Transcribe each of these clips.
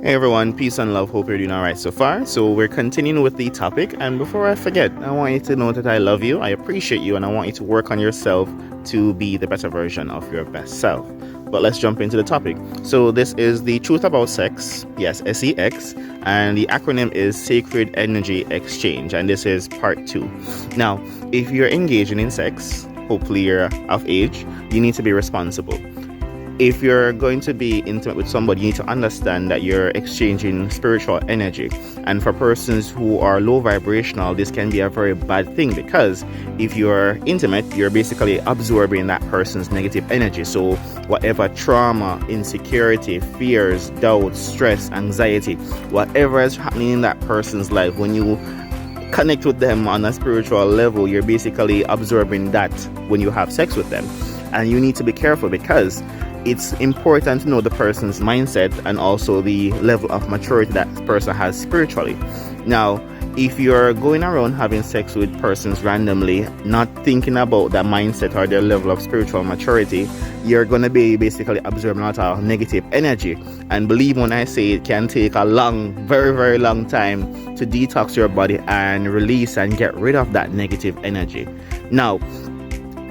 Hey everyone, peace and love. Hope you're doing alright so far. So we're continuing with the topic, and before I forget, I want you to know that I love you, I appreciate you, and I want you to work on yourself to be the better version of your best self. But let's jump into the topic. So this is the truth about sex, yes, SEX, and the acronym is Sacred Energy Exchange, and this is part 2. Now, if you're engaging in sex, hopefully you're of age, you need to be responsible. If you're going to be intimate with somebody, you need to understand that you're exchanging spiritual energy. And for persons who are low vibrational, this can be a very bad thing, because if you're intimate, you're basically absorbing that person's negative energy. So whatever trauma, insecurity, fears, doubts, stress, anxiety, whatever is happening in that person's life, when you connect with them on a spiritual level, you're basically absorbing that when you have sex with them. And you need to be careful, because it's important to know the person's mindset and also the level of maturity that person has spiritually. Now, if you're going around having sex with persons randomly, not thinking about that mindset or their level of spiritual maturity, you're going to be basically absorbing a lot of negative energy. And believe when I say it can take a long, very, very long time to detox your body and release and get rid of that negative energy. Now,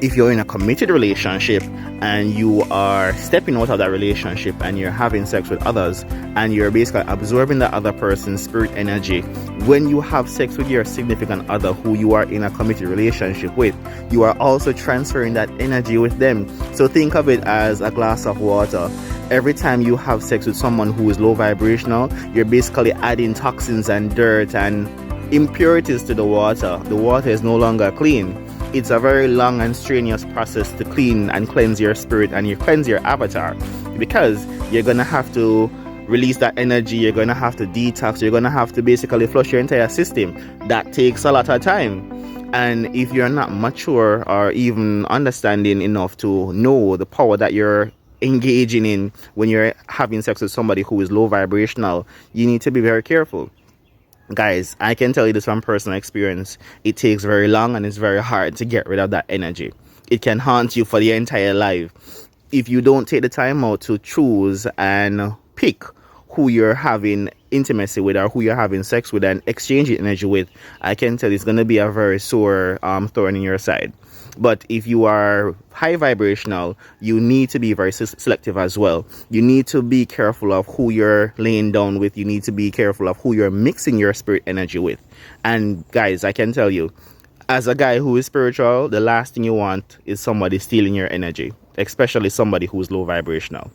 if you're in a committed relationship and you are stepping out of that relationship and you're having sex with others and you're basically absorbing the other person's spirit energy, when you have sex with your significant other who you are in a committed relationship with, you are also transferring that energy with them. So think of it as a glass of water. Every time you have sex with someone who is low vibrational, you're basically adding toxins and dirt and impurities to the water. The water is no longer clean. It's a very long and strenuous process to clean and cleanse your spirit and you cleanse your avatar, because you're going to have to release that energy, you're going to have to detox, you're going to have to basically flush your entire system. That takes a lot of time. And if you're not mature or even understanding enough to know the power that you're engaging in when you're having sex with somebody who is low vibrational, you need to be very careful. Guys, I can tell you this from personal experience. It takes very long and it's very hard to get rid of that energy. It can haunt you for the entire life. If you don't take the time out to choose and pick who you're having intimacy with or who you're having sex with and exchanging energy with, I can tell you it's going to be a very sore thorn in your side. But if you are high vibrational, you need to be very selective as well. You need to be careful of who you're laying down with. You need to be careful of who you're mixing your spirit energy with. And guys, I can tell you, as a guy who is spiritual, the last thing you want is somebody stealing your energy, especially somebody who's low vibrational.